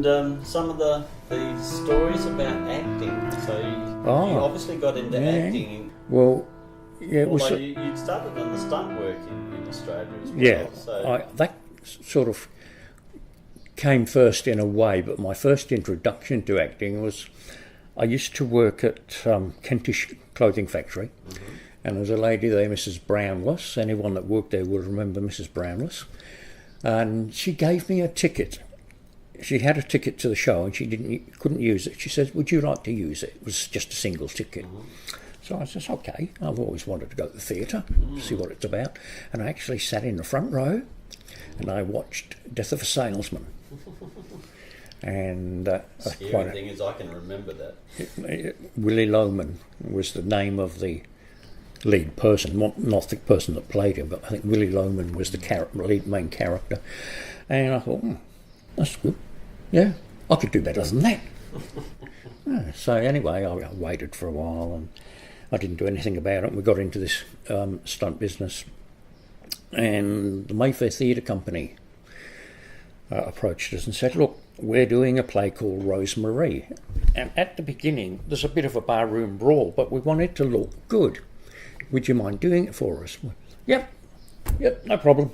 And some of the stories about acting. So you obviously got into acting. Well, yeah, it was. You started on the stunt work in Australia as well. Yeah, so. That sort of came first in a way, but my first introduction to acting was I used to work at Kentish Clothing Factory, and there was a lady there, Mrs. Brownless. Anyone that worked there would remember Mrs. Brownless. And she gave me a ticket. She had a ticket to the show, and she couldn't use it. She said, "Would you like to use it?" It was just a single ticket. So I said, "Okay." I've always wanted to go to the theatre, see what it's about. And I actually sat in the front row, and I watched Death of a Salesman. And scary thing is, I can remember that. Willie Loman was the name of the lead person, not the person that played him, but I think Willie Loman was the main character. And I thought, that's good. Yeah, I could do better than that. So anyway, I waited for a while, and I didn't do anything about it. We got into this stunt business, and the Mayfair Theatre Company approached us and said, "Look, we're doing a play called Rosemarie, and at the beginning there's a bit of a barroom brawl, but we want it to look good. Would you mind doing it for us?" Yep, no problem.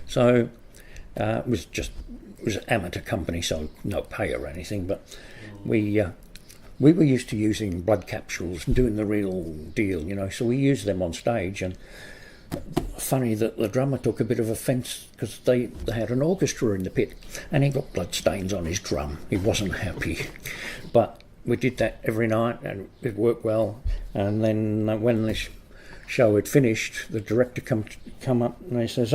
So it was an amateur company, so no pay or anything, but we were used to using blood capsules and doing the real deal, so we used them on stage. And funny that the drummer took a bit of offence because they had an orchestra in the pit, and he got blood stains on his drum. He wasn't happy. But we did that every night, and it worked well. And then when this show had finished, the director come up and he says,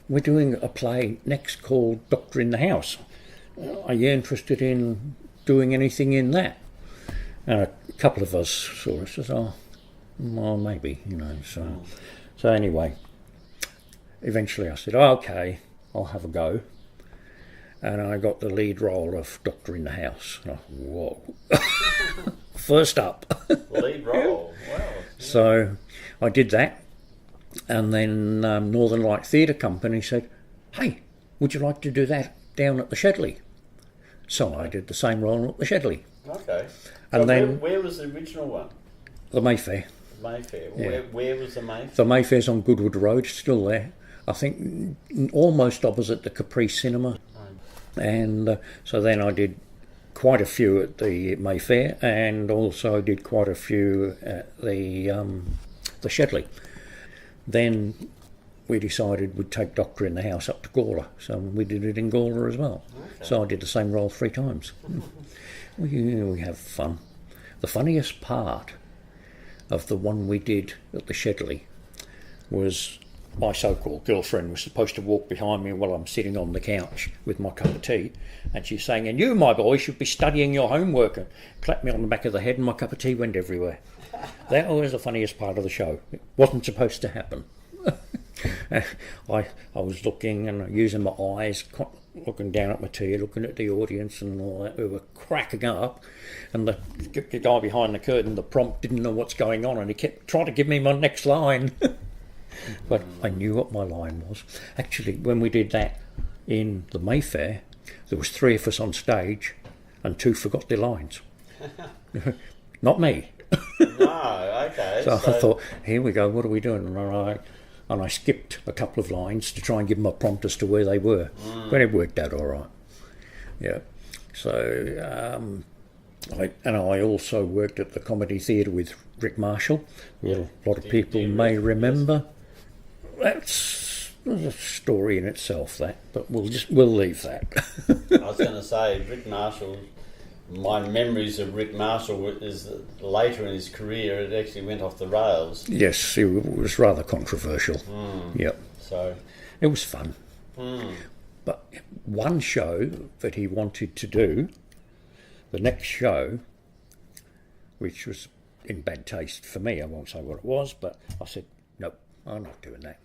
"We're doing a play next called Doctor in the House. Are you interested in doing anything in that?" And a couple of us sort of says, well, maybe, So anyway, eventually I said, "Okay, I'll have a go." And I got the lead role of Doctor in the House. Whoa. First up. Lead role, wow. Yeah. So I did that. And then Northern Light Theatre Company said, "Hey, would you like to do that down at the Shedley?" So I did the same role at the Shedley. Okay. And so then where was the original one? The Mayfair. Mayfair. Yeah. Where was the Mayfair? The Mayfair's on Goodwood Road, still there. I think almost opposite the Caprice Cinema. And so then I did quite a few at the Mayfair, and also did quite a few at the Shedley. Then we decided we'd take Doctor in the House up to Gawler, so we did it in Gawler as well. Okay. So I did the same role 3 times. We have fun. The funniest part of the one we did at the Shedley was my so-called girlfriend was supposed to walk behind me while I'm sitting on the couch with my cup of tea, and she's saying, "And you, my boy, should be studying your homework," and clapped me on the back of the head, and my cup of tea went everywhere. That was the funniest part of the show. It wasn't supposed to happen. I was looking and using my eyes, looking down at my tea, looking at the audience and all that. We were cracking up, and the guy behind the curtain, the prompt, didn't know what's going on, and he kept trying to give me my next line. But I knew what my line was. Actually, when we did that in the Mayfair, there was 3 of us on stage, and 2 forgot their lines. Not me. No, okay. So I thought, here we go, what are we doing? And I skipped a couple of lines to try and give them a prompt as to where they were. But it worked out all right. Yeah. So, I also worked at the Comedy Theatre with Rick Marshall, who a lot of people may remember. That's a story in itself, that, but we'll leave that. I was going to say, Rick Marshall, my memories of Rick Marshall is that later in his career it actually went off the rails. Yes, it was rather controversial. Yep. So it was fun. But one show that he wanted to do, the next show, which was in bad taste for me, I won't say what it was, but I said, nope, I'm not doing that.